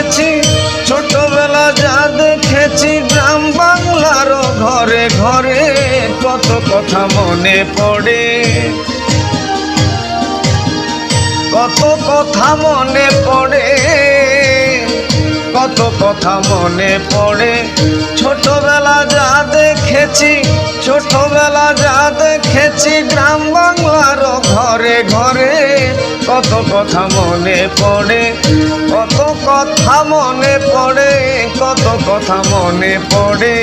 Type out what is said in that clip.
দেখেছি, ছোটবেলা যা দেখেছি, গ্রাম বাংলার ঘরে ঘরে কত কথা মনে পড়ে, কত কথা মনে পড়ে, কত কথা মনে পড়ে। ছোটবেলা যা দেখেছি, ছোটবেলা যা দেখেছি, গ্রাম বাংলার ঘরে ঘরে কত কথা মনে পড়ে, কত কথা মনে পড়ে, কত কথা মনে পড়ে।